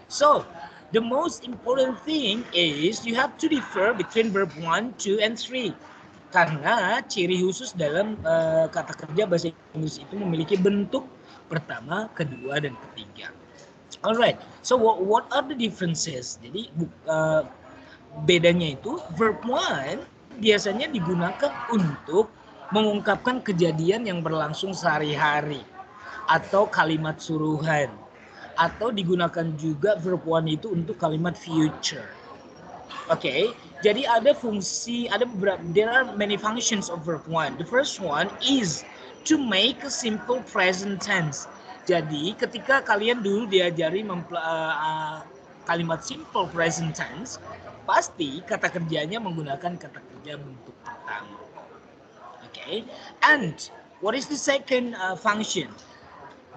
So, the most important thing is you have to differ between verb 1, 2, and 3. Karena ciri khusus dalam kata kerja bahasa Inggris itu memiliki bentuk pertama, kedua, dan ketiga. Alright, so what are the differences? Jadi bedanya itu verb 1 biasanya digunakan untuk mengungkapkan kejadian yang berlangsung sehari-hari atau kalimat suruhan, atau digunakan juga verb 1 itu untuk kalimat future. Oke, jadi ada fungsi, ada beberapa, there are many functions of verb 1. The first one is to make a simple present tense. Jadi ketika kalian dulu diajari kalimat simple present tense, pasti kata kerjanya menggunakan kata kerja bentuk pertama. Okay, and what is the second function?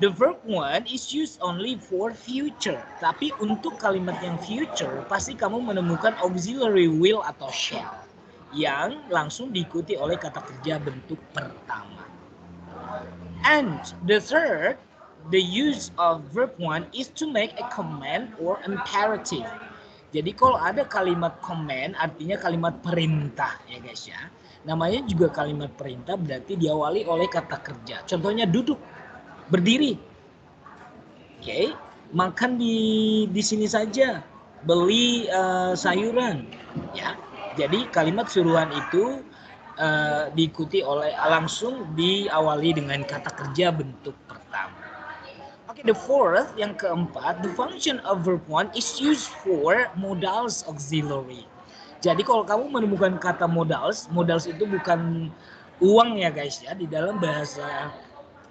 The verb 1 is used only for future. Tapi untuk kalimat yang future, pasti kamu menemukan auxiliary will atau shall yang langsung diikuti oleh kata kerja bentuk pertama. And the third, the use of verb 1 is to make a command or imperative. Jadi kalau ada kalimat command artinya kalimat perintah ya guys ya. Namanya juga kalimat perintah berarti diawali oleh kata kerja. Contohnya duduk, berdiri. Oke, makan di sini saja, beli sayuran, ya. Jadi kalimat suruhan itu diikuti oleh langsung diawali dengan kata kerja bentuk pertama. Oke, the fourth, yang keempat, the function of verb 1 is used for modals auxiliary. Jadi kalau kamu menemukan kata modals, modals itu bukan uang ya guys ya, di dalam bahasa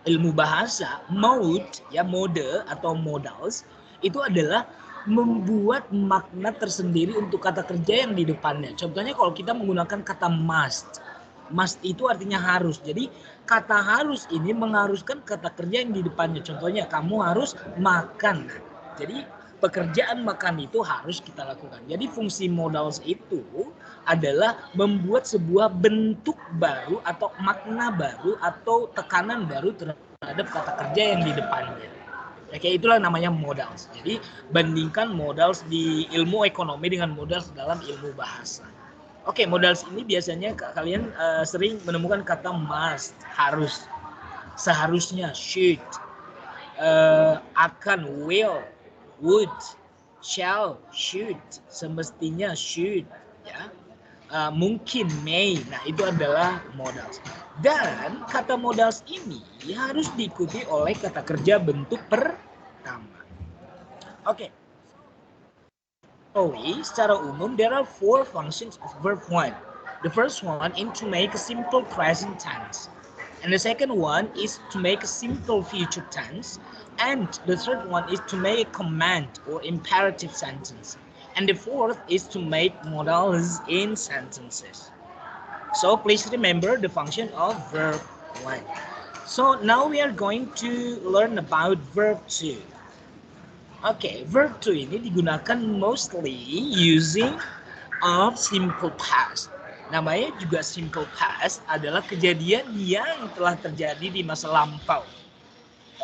ilmu bahasa, mode ya, mode atau modals itu adalah membuat makna tersendiri untuk kata kerja yang di depannya. Contohnya kalau kita menggunakan kata must. Must itu artinya harus. Jadi kata harus ini mengharuskan kata kerja yang di depannya. Contohnya kamu harus makan. Jadi pekerjaan makan itu harus kita lakukan. Jadi fungsi modals itu adalah membuat sebuah bentuk baru atau makna baru atau tekanan baru terhadap kata kerja yang di depannya. Oke, itulah namanya modals. Jadi bandingkan modals di ilmu ekonomi dengan modals dalam ilmu bahasa. Oke, modals ini biasanya kalian sering menemukan kata must, harus, seharusnya, should, akan, will, would, shall, should, semestinya, should, ya. Mungkin, may. Nah, itu adalah modals. Dan kata modals ini harus diikuti oleh kata kerja bentuk pertama. Oke. Secara umum, there are 4 functions of verb 1. The first one is to make a simple present tense. And the second one is to make a simple future tense. And the third one is to make a command or imperative sentence. And the fourth is to make modals in sentences. So please remember the function of verb 1. So now we are going to learn about verb 2. Oke, verb 2 ini digunakan mostly using of simple past. Namanya juga simple past adalah kejadian yang telah terjadi di masa lampau.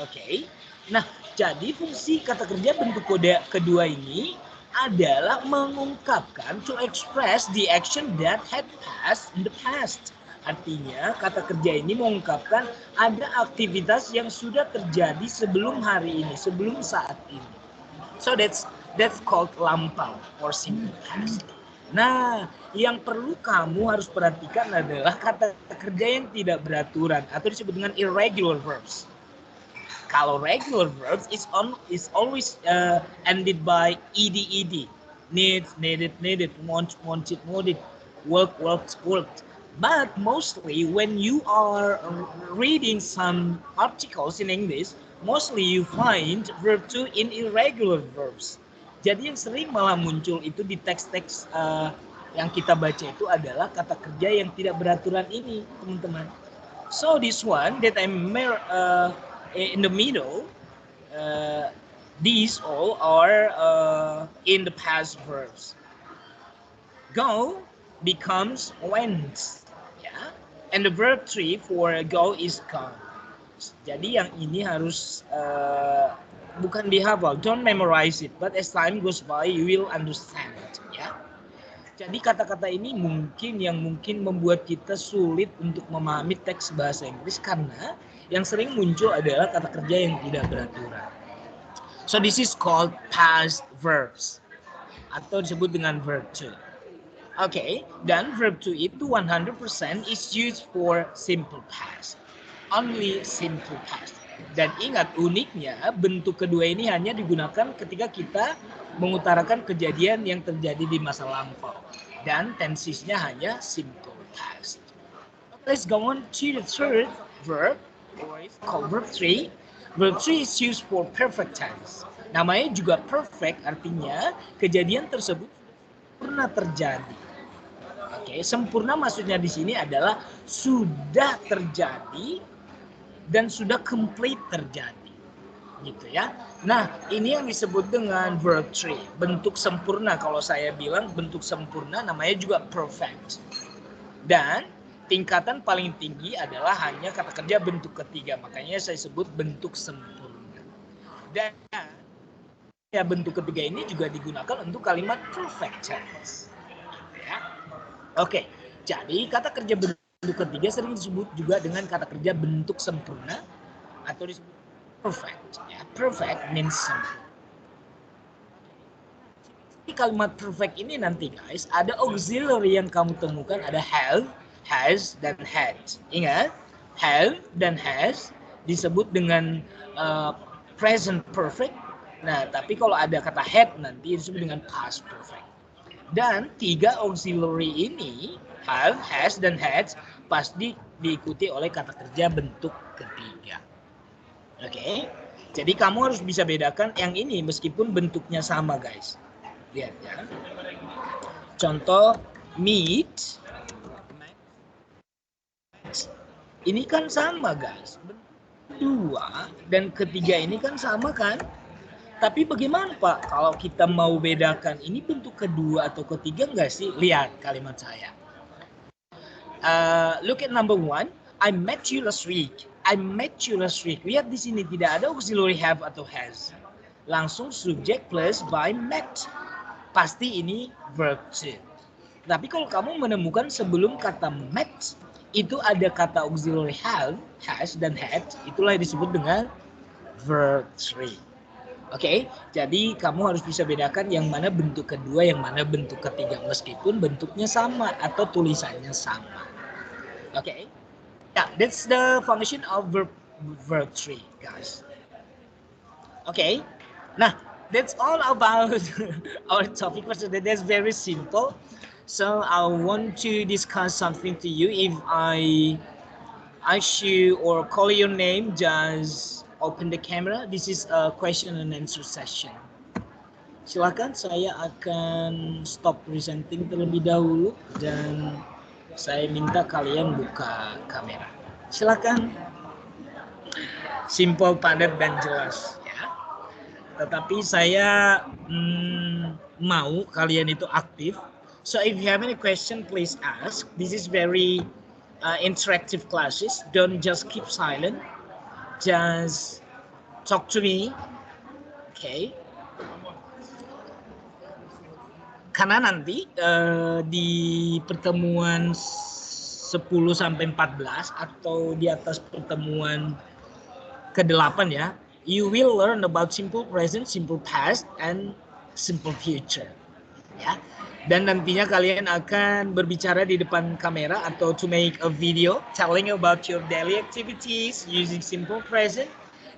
Oke, nah jadi fungsi kata kerja bentuk kode kedua ini adalah mengungkapkan, to express the action that had passed in the past. Artinya kata kerja ini mengungkapkan ada aktivitas yang sudah terjadi sebelum hari ini, sebelum saat ini. So that's called lampau or simple past. Nah, yang perlu kamu harus perhatikan adalah kata kerja yang tidak beraturan atau disebut dengan irregular verbs. Kalau regular verbs is always ended by ed, needed, wanted, worked. But mostly when you are reading some articles in English, mostly you find verb 2 in irregular verbs. Jadi yang sering malah muncul itu di teks-teks yang kita baca itu adalah kata kerja yang tidak beraturan ini, teman-teman. So this one that I'm in the middle, these all are in the past verbs. Go becomes went, ya. And the verb 3 for go is gone. Jadi yang ini harus bukan dihafal, don't memorize it, but as time goes by you will understand, ya. Jadi kata-kata ini mungkin membuat kita sulit untuk memahami teks bahasa Inggris karena yang sering muncul adalah kata kerja yang tidak beraturan. So this is called past verbs atau disebut dengan verb to. Oke, dan verb to itu 100% is used for simple past. Only simple past. Dan ingat, uniknya bentuk kedua ini hanya digunakan ketika kita mengutarakan kejadian yang terjadi di masa lampau. Dan tensisnya hanya simple past. Let's go on to the third verb, or it's called verb 3. Verb 3 is used for perfect tense. Namanya juga perfect, artinya kejadian tersebut pernah terjadi. Oke, sempurna maksudnya di sini adalah sudah terjadi dan sudah complete terjadi, gitu ya. Nah, ini yang disebut dengan verb 3, bentuk sempurna. Kalau saya bilang bentuk sempurna namanya juga perfect. Dan tingkatan paling tinggi adalah hanya kata kerja bentuk ketiga, makanya saya sebut bentuk sempurna. Dan ya, bentuk ketiga ini juga digunakan untuk kalimat perfect tense. Ya. Oke, jadi kata kerja bentuk ketiga sering disebut juga dengan kata kerja bentuk sempurna atau disebut perfect. Ya, perfect means sempurna. Di kalimat perfect ini nanti guys, ada auxiliary yang kamu temukan, ada have, has, dan had. Ingat, have dan has disebut dengan present perfect. Nah, tapi kalau ada kata had nanti disebut dengan past perfect. Dan tiga auxiliary ini, have, has, dan had, pasti diikuti oleh kata kerja bentuk ketiga. Oke, jadi kamu harus bisa bedakan yang ini meskipun bentuknya sama guys. Lihat ya. Contoh meet, ini kan sama guys. Dua dan ketiga ini kan sama kan? Tapi bagaimana Pak kalau kita mau bedakan ini bentuk kedua atau ketiga nggak sih? Lihat kalimat saya. Look at number 1. I met you last week. I met you last week. Lihat di sini tidak ada auxiliary have atau has. Langsung subject plus by met. Pasti ini verb to. Tapi kalau kamu menemukan sebelum kata met itu ada kata auxiliary have, has, dan had, itulah yang disebut dengan verb 3. Oke, jadi kamu harus bisa bedakan yang mana bentuk kedua, yang mana bentuk ketiga, meskipun bentuknya sama atau tulisannya sama. Oke, yeah, that's the function of verb 3, guys. Oke, nah, that's all about our topic for today. That's very simple. So I want to discuss something to you. If I ask you or call your name, just open the camera. This is a question and answer session. Silakan, saya akan stop presenting terlebih dahulu dan saya minta kalian buka kamera. Silakan. Simple, padat, dan jelas ya. Tetapi saya mau kalian itu aktif. So if you have any question, please ask. This is very interactive classes. Don't just keep silent. Just talk to me. Okay. Karena nanti di pertemuan 10 sampai 14 atau di atas pertemuan ke-8 ya, you will learn about simple present, simple past, and simple future. Ya. Dan nantinya kalian akan berbicara di depan kamera atau to make a video telling about your daily activities using simple present.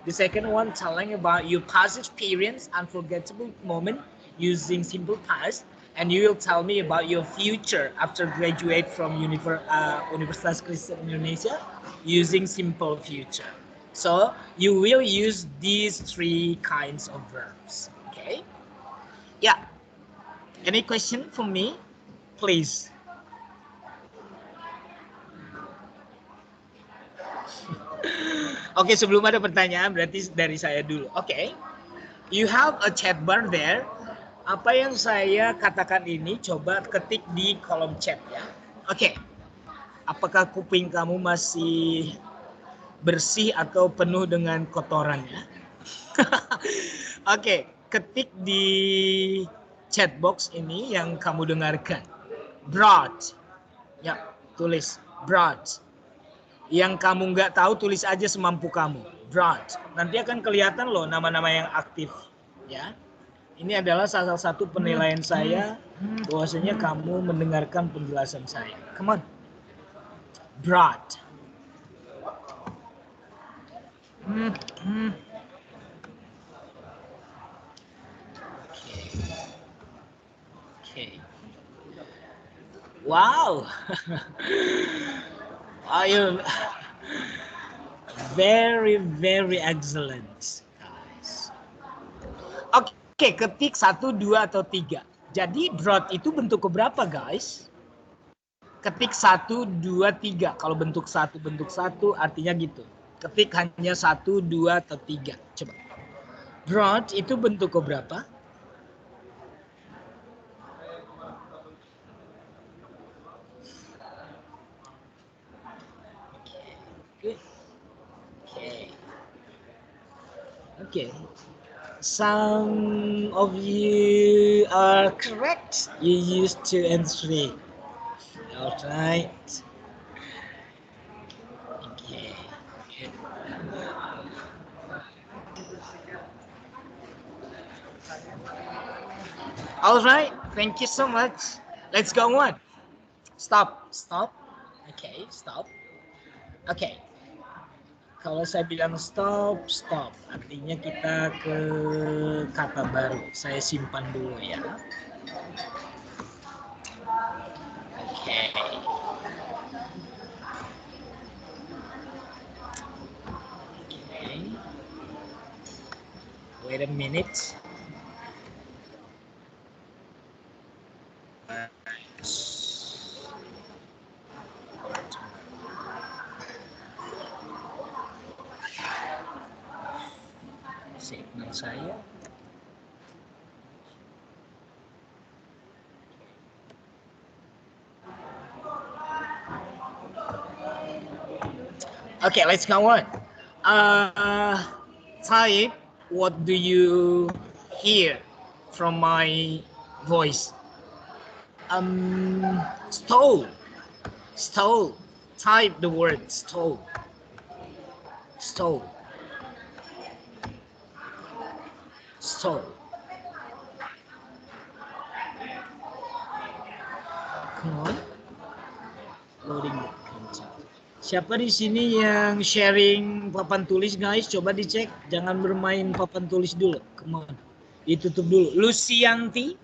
The second one telling about your past experience, unforgettable moment using simple past. And you will tell me about your future after graduate from Universitas Kristen Indonesia using simple future. So you will use these 3 kinds of verbs. Okay? Yeah. Any question for me, please? Oke, sebelum ada pertanyaan berarti dari saya dulu. Oke. You have a chat bar there. Apa yang saya katakan ini coba ketik di kolom chat ya. Oke. Apakah kuping kamu masih bersih atau penuh dengan kotorannya? Oke, ketik di chat box ini yang kamu dengarkan. Broad. Ya, tulis broad. Yang kamu nggak tahu tulis aja semampu kamu. Broad. Nanti akan kelihatan loh nama-nama yang aktif. Ya. Ini adalah salah satu penilaian saya bahwasanya kamu mendengarkan penjelasan saya. Come on. Broad. Okay. Wow. You very excellent, guys. Oke, ketik 1, 2, atau 3. Jadi broad itu bentuk keberapa, guys? Ketik 1, 2, 3. Kalau bentuk 1 artinya gitu. Ketik hanya 1, 2, atau 3. Coba. Broad itu bentuk keberapa? Okay. Some of you are correct. You use 2 and 3. All right. Okay. All right. Thank you so much. Let's go on. Stop. Okay, stop. Okay. Kalau saya bilang stop, artinya kita ke kata baru. Saya simpan dulu ya. Okay. Wait a minute. Signal saya. Okay, let's go on. Type, what do you hear from my voice? Stole. Type the word stole. Stole. Come on. Loading the content. Siapa di sini yang sharing papan tulis, guys? Coba dicek, jangan bermain papan tulis dulu. Come on. Ditutup dulu. Lucianti,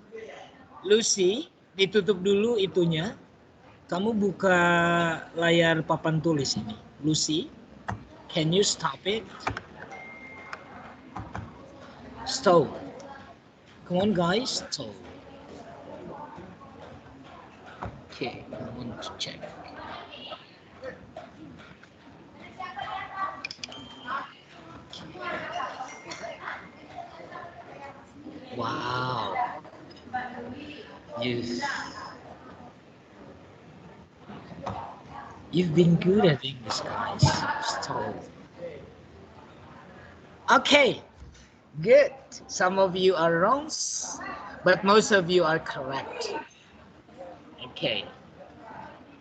Lucy, ditutup dulu itunya. Kamu buka layar papan tulis ini. Lucy, can you stop it? Stop. Come on, guys. Stop. Okay, I want to check. Wow. You've been good at English, guys. Stop. Okay, good. Some of you are wrong, but most of you are correct. Okay.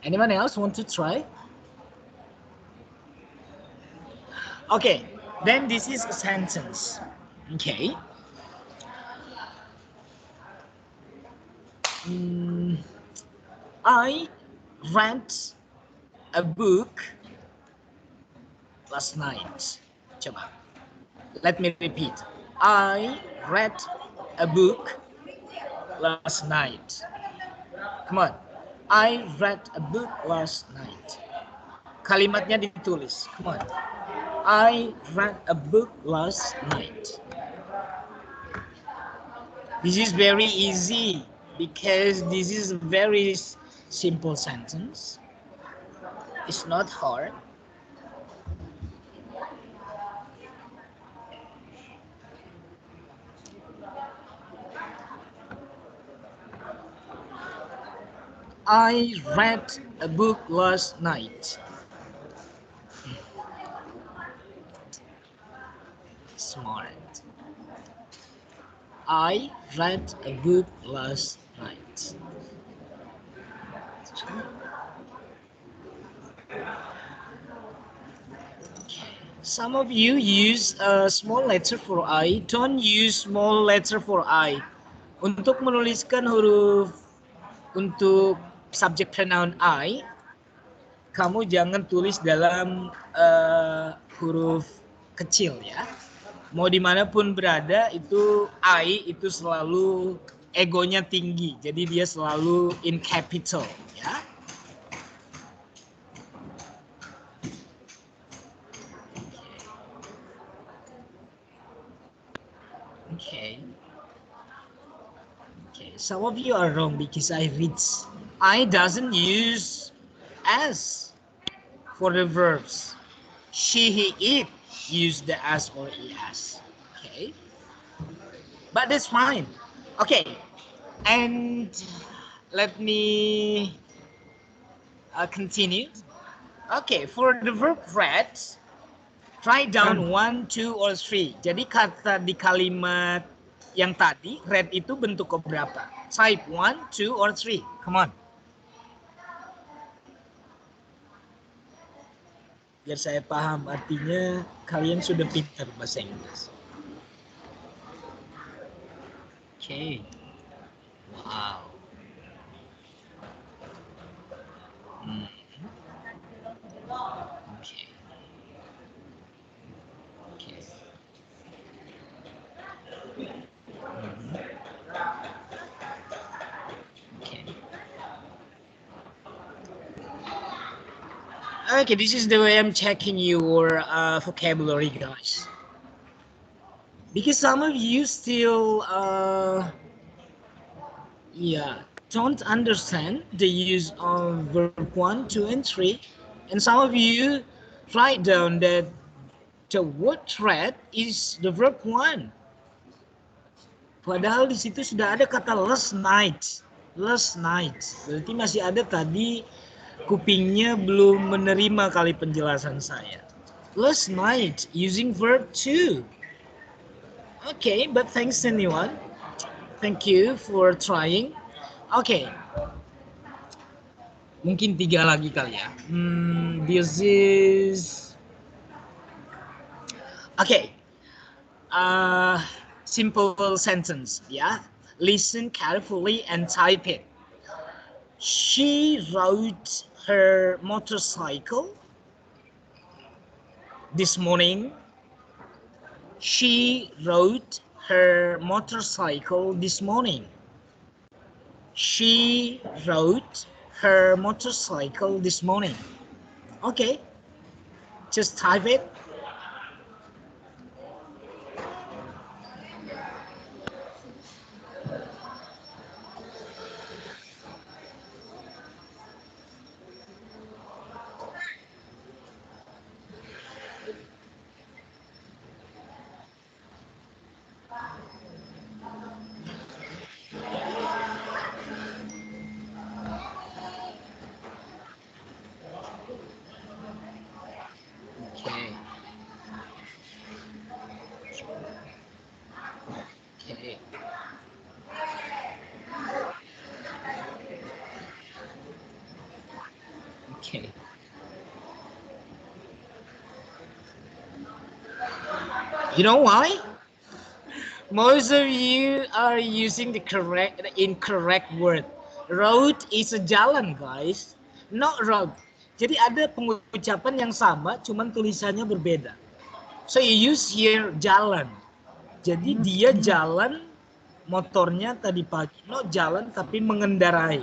Anyone else want to try? Okay, then this is a sentence. Okay. I read a book last night. Coba. Let me repeat. I read a book last night. Come on. I read a book last night. Kalimatnya ditulis. Come on. I read a book last night. This is very easy because this is a very simple sentence. It's not hard. I read a book last night. Smart. I read a book last night. Some of you use a small letter for I. Don't use small letter for I. Untuk menuliskan huruf untuk subject pronoun I, kamu jangan tulis dalam huruf kecil ya. Mau dimanapun berada itu I itu selalu egonya tinggi. Jadi dia selalu in capital ya. Okay. Okay, some of you are wrong because I doesn't use as for the verbs. She, he, it use the as or es. Okay, but that's fine. Okay, and let me continue. Okay, for the verb read, write down 1, 2, or 3. Jadi kata di kalimat yang tadi, read itu bentuk keberapa? Type 1, 2, or 3. Come on. Biar saya paham, artinya kalian sudah pintar bahasa Inggris. Okay. Wow. Okay. Okay. Okay. Okay, this is the way I'm checking your vocabulary, guys. Because some of you still, don't understand the use of verb 1, 2, and 3. And some of you write down that the word read is the verb 1. Padahal di situ sudah ada kata last night. Last night. Berarti masih ada tadi kupingnya belum menerima kali penjelasan saya. Last night using verb 2. Okay, but thanks anyone. Thank you for trying. Okay. Mungkin 3 lagi kali ya. This is okay. Simple sentence, yeah. Listen carefully and type it. She rode her motorcycle this morning. She rode her motorcycle this morning. She rode her motorcycle this morning. Okay, just type it. Okay. Okay. Okay. You know why? Most of you are using the incorrect word. Road is a jalan, guys, not road. Jadi ada pengucapan yang sama, cuman tulisannya berbeda. So you use here jalan. Jadi dia jalan motornya tadi pagi, not jalan tapi mengendarai.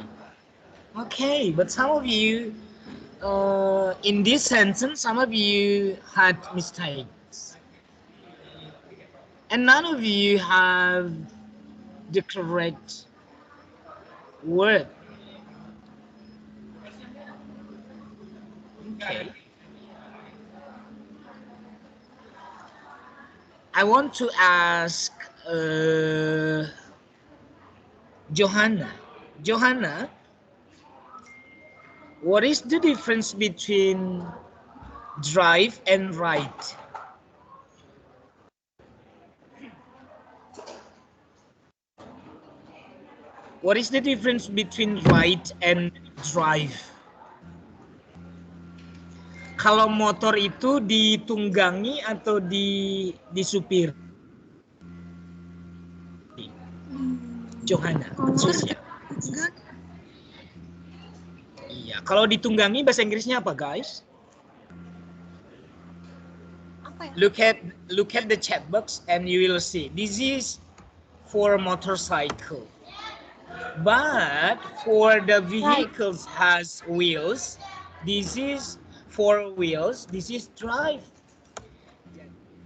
Okay, but some of you in this sentence, some of you had mistakes. And none of you have the correct word. Okay. I want to ask Johanna. Johanna, what is the difference between drive and ride? What is the difference between ride and drive? Kalau motor itu ditunggangi atau disupir? Johanna, Susia. Iya, kalau ditunggangi bahasa Inggrisnya apa, guys? Apa ya? Look at the chat box and you will see. This is for motorcycle. But for the vehicles has wheels, this is four wheels, this is drive.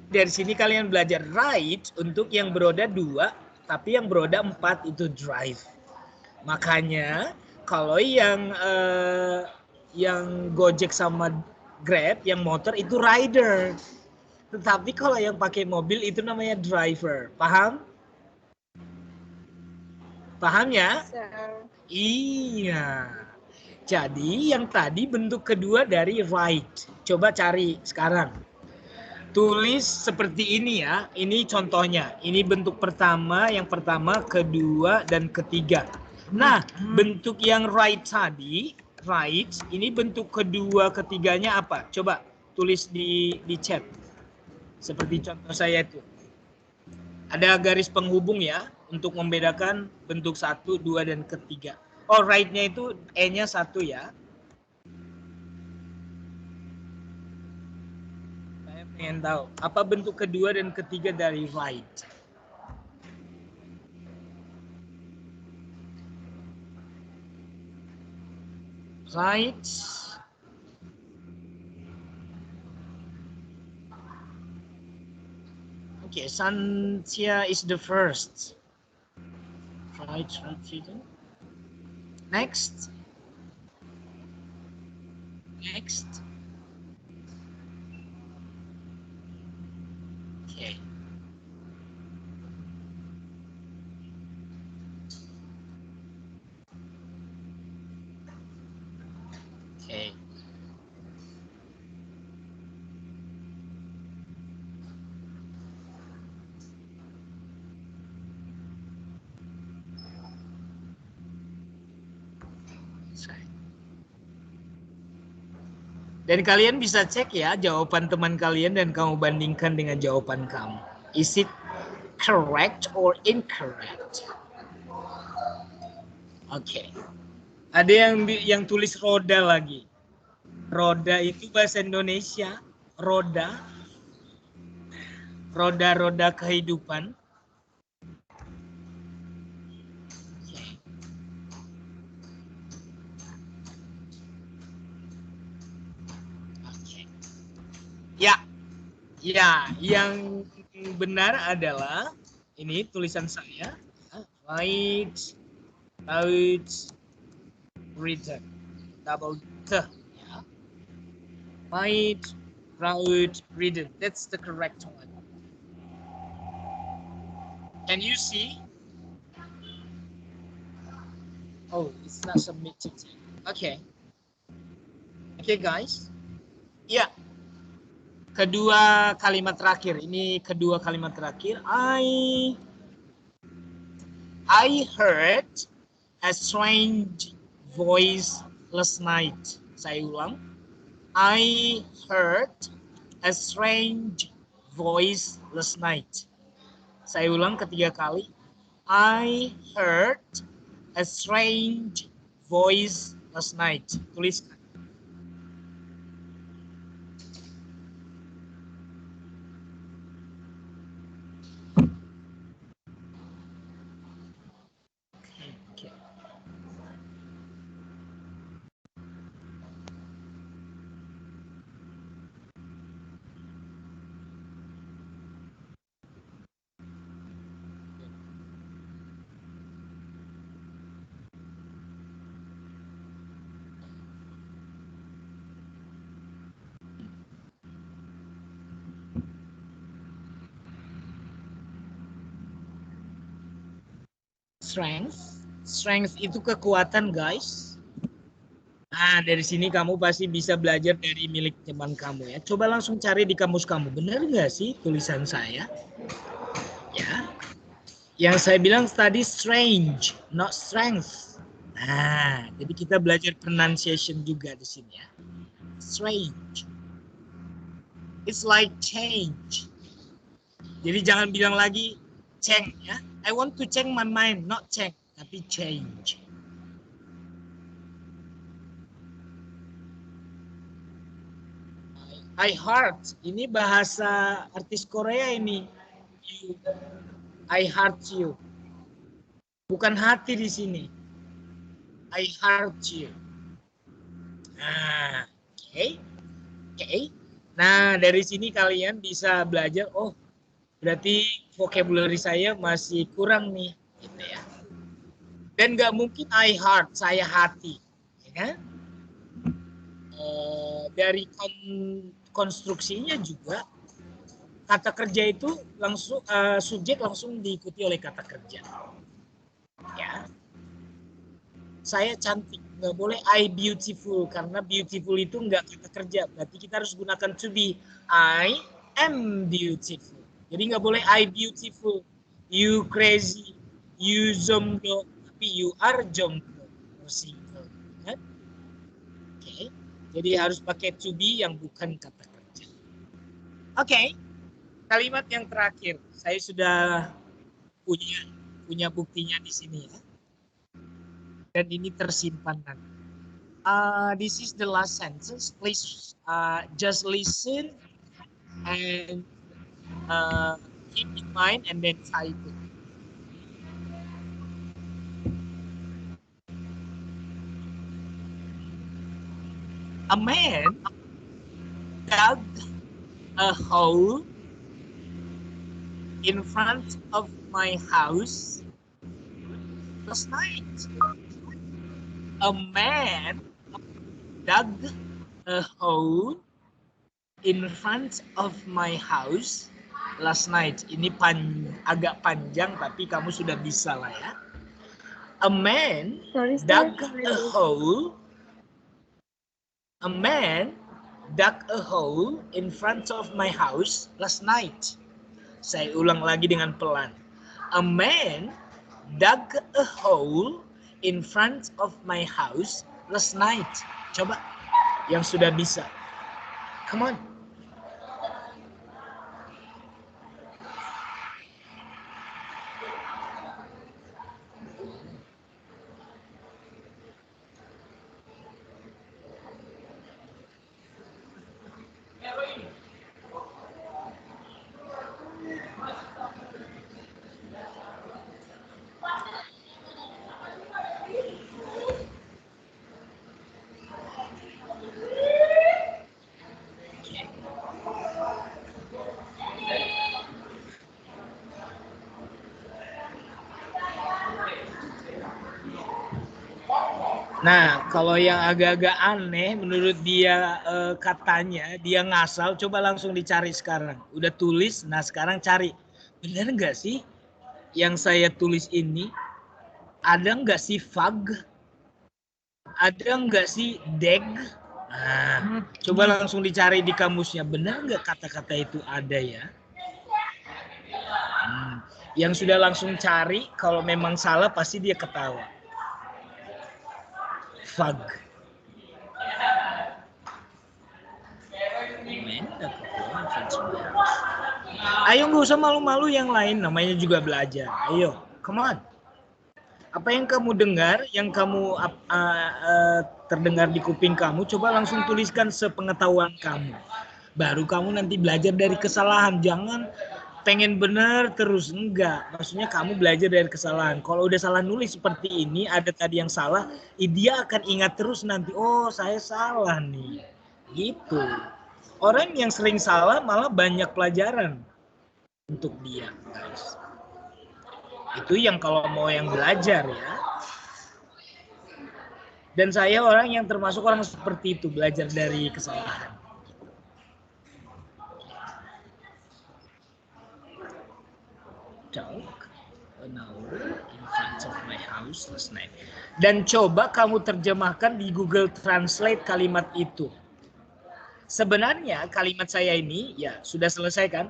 Dari sini kalian belajar ride untuk yang beroda 2, tapi yang beroda 4 itu drive. Makanya kalau yang Gojek sama Grab, yang motor itu rider. Tetapi kalau yang pakai mobil itu namanya driver. Paham? Paham ya? Iya. Jadi yang tadi bentuk kedua dari ride. Coba cari sekarang. Tulis seperti ini ya. Ini contohnya. Ini bentuk pertama, yang pertama, kedua, dan ketiga. Nah, bentuk yang ride tadi, ride, ini bentuk kedua, ketiganya apa? Coba tulis di chat. Seperti contoh saya itu. Ada garis penghubung ya, untuk membedakan bentuk 1, 2, dan ketiga. Oh, right-nya itu E-nya 1 ya. Saya pengen tahu, apa bentuk kedua dan ketiga dari right? Right. Okay, Santia is the first. Right. Next. Okay. Okay. Dan kalian bisa cek ya jawaban teman kalian dan kamu bandingkan dengan jawaban kamu. Is it correct or incorrect? Oke. Ada yang tulis roda lagi. Roda itu bahasa Indonesia. Roda. Roda-roda kehidupan. Ya, yang benar adalah ini tulisan saya, right, written, double T, ya. Right, written. That's the correct one. Can you see? Oh, it's not submitted. Okay, guys. Ya. Kedua kalimat terakhir. Ini kedua kalimat terakhir. I heard a strange voice last night. Saya ulang. I heard a strange voice last night. Saya ulang ketiga kali. I heard a strange voice last night. Tuliskan. Strength itu kekuatan, guys. Nah, dari sini kamu pasti bisa belajar dari milik teman kamu ya. Coba langsung cari di kamus kamu. Benar nggak sih tulisan saya? Ya. Yang saya bilang tadi strange, not strength. Nah, jadi kita belajar pronunciation juga di sini ya. Strange. It's like change. Jadi jangan bilang lagi change ya. I want to change my mind, not change, tapi change. I heart, ini bahasa artis Korea ini. You, I heart you. Bukan hati di sini. I heart you. Nah, oke. Oke. Nah, dari sini kalian bisa belajar, oh, berarti vocabulary saya masih kurang nih, gitu ya. Dan nggak mungkin I heart, saya hati. Ya kan? Dari konstruksinya juga kata kerja itu langsung subjek langsung diikuti oleh kata kerja. Ya, saya cantik, nggak boleh I beautiful karena beautiful itu nggak kata kerja. Berarti kita harus gunakan to be. I am beautiful. Jadi nggak boleh I beautiful, you crazy, you jomblo, tapi you are jomblo, single. Kan? Oke, jadi harus pakai to be yang bukan kata kerja. Oke, kalimat yang terakhir. Saya sudah punya buktinya di sini ya. Dan ini tersimpan nanti. This is the last sentence. Please just listen and keep in mind and then type it. A man dug a hole in front of my house last night. A man dug a hole in front of my house last night. Ini agak panjang tapi kamu sudah bisa lah ya. A man dug a hole. A man dug a hole in front of my house last night. Saya ulang lagi dengan pelan. A man dug a hole in front of my house last night. Coba yang sudah bisa. Come on. Nah, kalau yang agak-agak aneh menurut dia katanya, dia ngasal, coba langsung dicari sekarang. Udah tulis, nah sekarang cari. Benar nggak sih yang saya tulis ini? Ada nggak sih fag? Ada nggak sih deg? Nah, coba langsung dicari di kamusnya. Benar nggak kata-kata itu ada ya? Yang sudah langsung cari, kalau memang salah pasti dia ketawa. Fag. Ayo nggak usah malu-malu yang lain, namanya juga belajar. Ayo, come on. Apa yang kamu dengar, yang kamu terdengar di kuping kamu, coba langsung tuliskan sepengetahuan kamu. Baru kamu nanti belajar dari kesalahan. Jangan pengen benar terus, enggak. Maksudnya kamu belajar dari kesalahan. Kalau udah salah nulis seperti ini, ada tadi yang salah, dia akan ingat terus nanti, oh saya salah nih. Gitu. Orang yang sering salah malah banyak pelajaran untuk dia, guys. Itu yang kalau mau yang belajar ya. Dan saya orang yang termasuk orang seperti itu, belajar dari kesalahan. Dog an hour in front of my house last night. Dan coba kamu terjemahkan di Google Translate kalimat itu. Sebenarnya kalimat saya ini ya sudah selesai kan?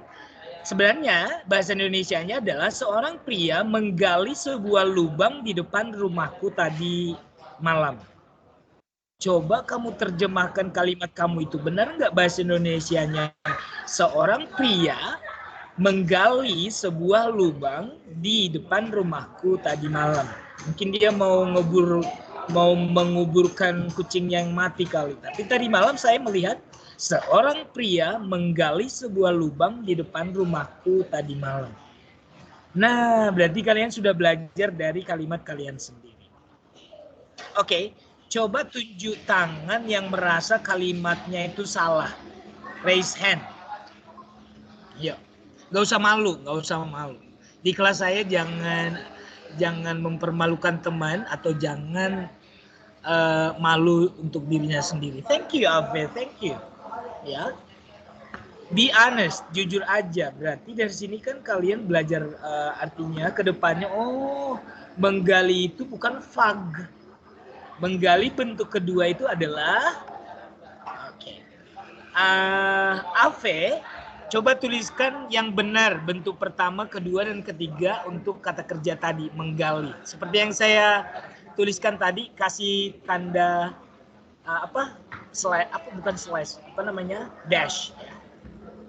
Sebenarnya bahasa Indonesianya adalah seorang pria menggali sebuah lubang di depan rumahku tadi malam. Coba kamu terjemahkan kalimat kamu itu, benar nggak bahasa Indonesianya? Seorang pria menggali sebuah lubang di depan rumahku tadi malam. Mungkin dia mau menguburkan kucing yang mati kali. Tapi tadi malam saya melihat seorang pria menggali sebuah lubang di depan rumahku tadi malam. Nah, berarti kalian sudah belajar dari kalimat kalian sendiri. Oke, coba tunjuk tangan yang merasa kalimatnya itu salah. Raise hand. Yuk. Gak usah malu, gak usah malu. Di kelas saya jangan mempermalukan teman atau jangan malu untuk dirinya sendiri. Thank you, Ave. Thank you. Ya. Be honest, jujur aja. Berarti dari sini kan kalian belajar artinya ke depannya. Oh, menggali itu bukan fag. Menggali bentuk kedua itu adalah oke. Ave, coba tuliskan yang benar bentuk pertama, kedua, dan ketiga untuk kata kerja tadi, menggali. Seperti yang saya tuliskan tadi, kasih tanda dash.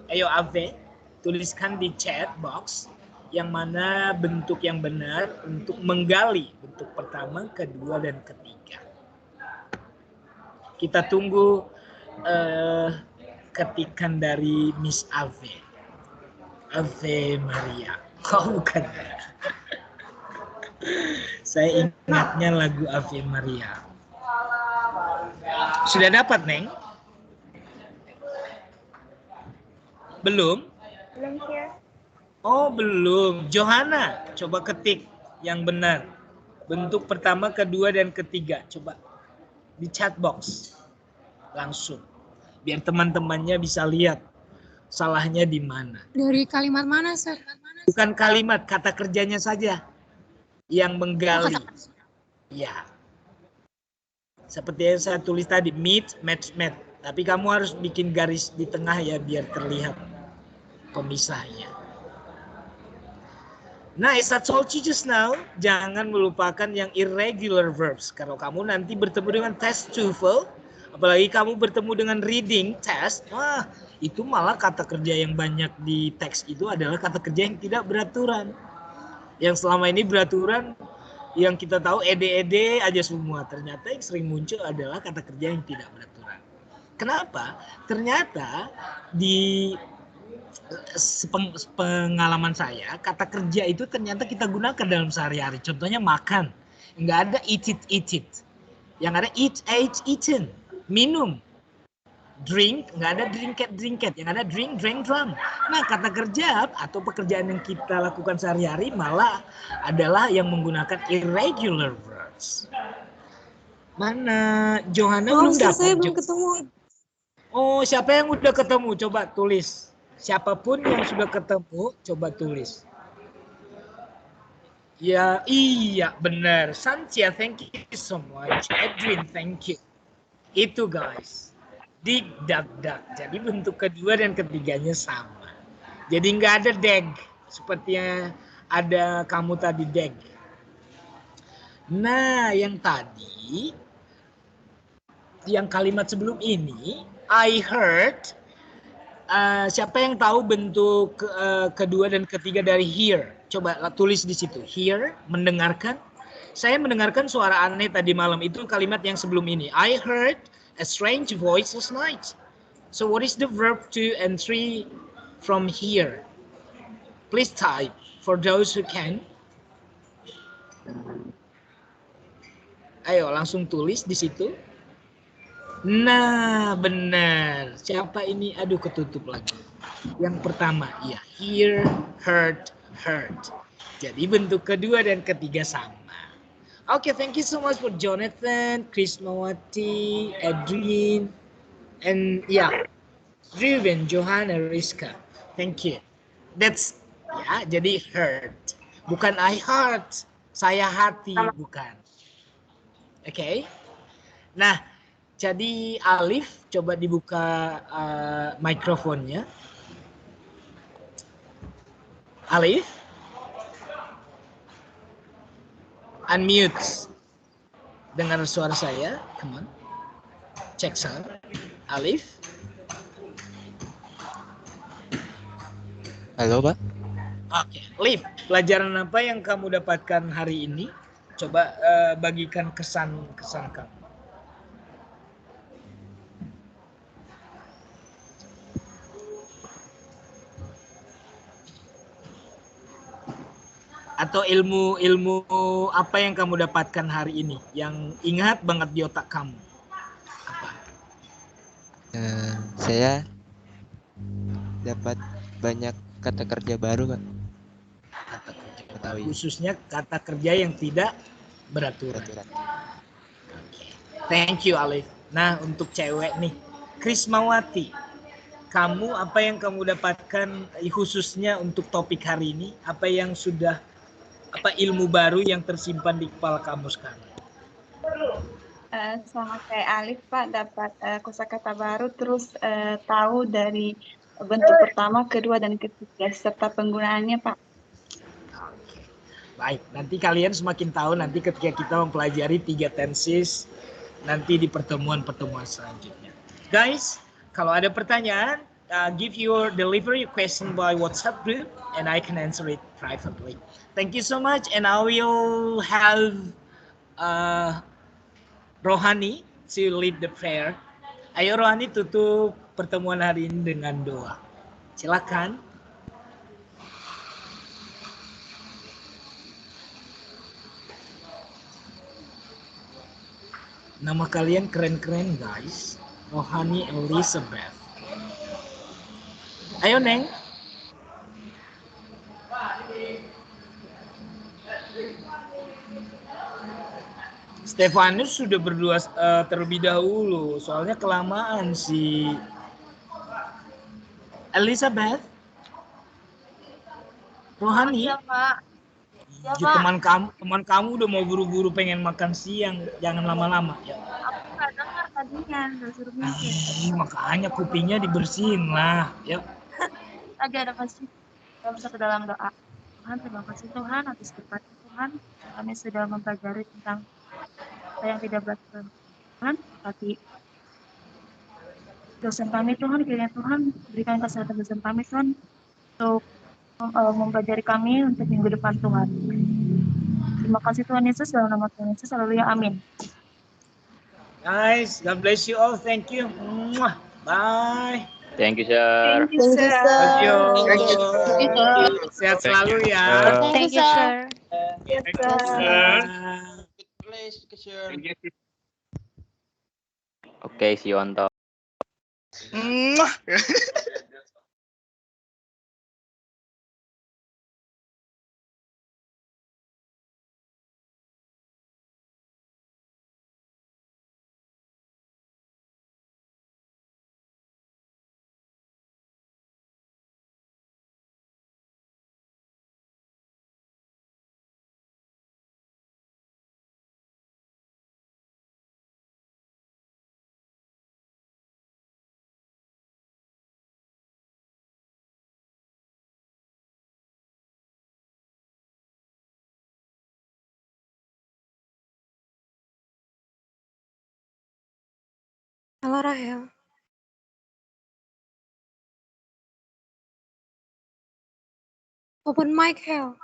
Ayo Ave, tuliskan di chat box yang mana bentuk yang benar untuk menggali, bentuk pertama, kedua, dan ketiga. Kita tunggu ketikan dari Miss Ave. Ave Maria. Oh, bukan. Saya ingatnya lagu Ave Maria. Sudah dapat, Neng? Belum? Belum, Sir. Oh, belum. Johanna, coba ketik yang benar. Bentuk pertama, kedua, dan ketiga. Coba di chat box. Langsung. Biar teman-temannya bisa lihat salahnya di mana. Dari kalimat mana, Sir? Bukan kalimat, kata kerjanya saja yang menggali. Ya. Seperti yang saya tulis tadi, meet, match, match. Tapi kamu harus bikin garis di tengah ya biar terlihat pemisahnya. Nah, as I told you just now, jangan melupakan yang irregular verbs. Kalau kamu nanti bertemu dengan test TOEFL, apalagi kamu bertemu dengan reading test, wah, itu malah kata kerja yang banyak di teks itu adalah kata kerja yang tidak beraturan. Yang selama ini beraturan, yang kita tahu ede-ede aja semua. Ternyata yang sering muncul adalah kata kerja yang tidak beraturan. Kenapa? Ternyata di pengalaman saya, kata kerja itu ternyata kita gunakan dalam sehari-hari. Contohnya makan. Nggak ada eat it. Yang ada eat, eaten. Minum. Drink, nggak ada drink. Yang ada drink, drank. Nah, kata kerja atau pekerjaan yang kita lakukan sehari-hari malah adalah yang menggunakan irregular verbs. Mana? Johanna belum dapat. Saya belum ketemu. Oh, siapa yang udah ketemu? Coba tulis. Siapapun yang sudah ketemu, coba tulis. Ya, iya benar. Santia, thank you so much. Edwin, thank you. Itu guys. Dig, dak. Jadi bentuk kedua dan ketiganya sama. Jadi nggak ada deg. Seperti yang ada kamu tadi deg. Nah, yang tadi, yang kalimat sebelum ini, I heard. Siapa yang tahu bentuk kedua dan ketiga dari hear? Coba tulis di situ. Hear, mendengarkan. Saya mendengarkan suara aneh tadi malam. Itu kalimat yang sebelum ini. I heard a strange voice last night. So what is the verb 2 and 3 from hear? Please type for those who can. Ayo langsung tulis di situ. Nah, benar. Siapa ini? Aduh, ketutup lagi. Yang pertama, ya. Hear, heard. Jadi bentuk kedua dan ketiga sama. Oke, thank you so much for Jonathan, Krismawati, Adrian, and Driven, Johanna, Rizka. Thank you. That's, ya, jadi heard. Bukan I heart. Saya hati, bukan. Oke. Nah, jadi Alif, coba dibuka mikrofonnya. Alif? Unmute. Dengar suara saya, come on. Cek sound. Alif? Halo, Pak. Oke, Liv, pelajaran apa yang kamu dapatkan hari ini? Coba bagikan kesan kamu. Atau ilmu apa yang kamu dapatkan hari ini yang ingat banget di otak kamu? Apa? Saya dapat banyak kata kerja baru, Pak. Kata kerja Ketahui. khususnya kata kerja yang tidak beraturan. Thank you, Alif. Nah, untuk cewek nih, Krismawati, kamu apa yang kamu dapatkan khususnya untuk topik hari ini? Apa yang sudah ilmu baru yang tersimpan di kepala kamu sekarang? Sama kayak Alif, Pak, dapat kosakata baru, terus tahu dari bentuk pertama, kedua, dan ketiga, serta penggunaannya, Pak. Oke. Baik, nanti kalian semakin tahu nanti ketika kita mempelajari 3 tenses nanti di pertemuan-pertemuan selanjutnya. Guys, kalau ada pertanyaan, give your delivery question by WhatsApp group and I can answer it privately. Thank you so much and I will have Rohani to lead the prayer. Ayo Rohani tutup pertemuan hari ini dengan doa. Silakan. Nama kalian keren-keren guys. Rohani Elizabeth. Ayo Neng. Stefanus sudah berdua terlebih dahulu. Soalnya kelamaan si Elizabeth. Rohani. Ya, Pak. Ya, Ya, teman kamu udah mau buru-buru pengen makan siang. Jangan lama-lama ya. Aku nggak dengar tadinya, nggak suruh mikir. Makanya kupingnya dibersihin lah. Ya. Tadi ada kasih, kita bisa ke dalam doa. Tuhan, terima kasih Tuhan atas berkat Tuhan. Kami sudah mempelajari tentang apa yang tidak beraturan. Tuhan, tapi dosen kami Tuhan, kiranya Tuhan berikan kesehatan dosen kami Tuhan untuk mempelajari kami untuk minggu depan Tuhan. Terima kasih Tuhan Yesus, dalam nama Tuhan Yesus, haleluya, amin. Guys, God bless you all. Thank you. Bye. Thank you, sir. Thank you, sir. Thank you. Thank you, sir. Sehat selalu ya. Thank you, sir. Thank you, sir. Oke, see you on top. Halo Rahel. Open mic, Hel.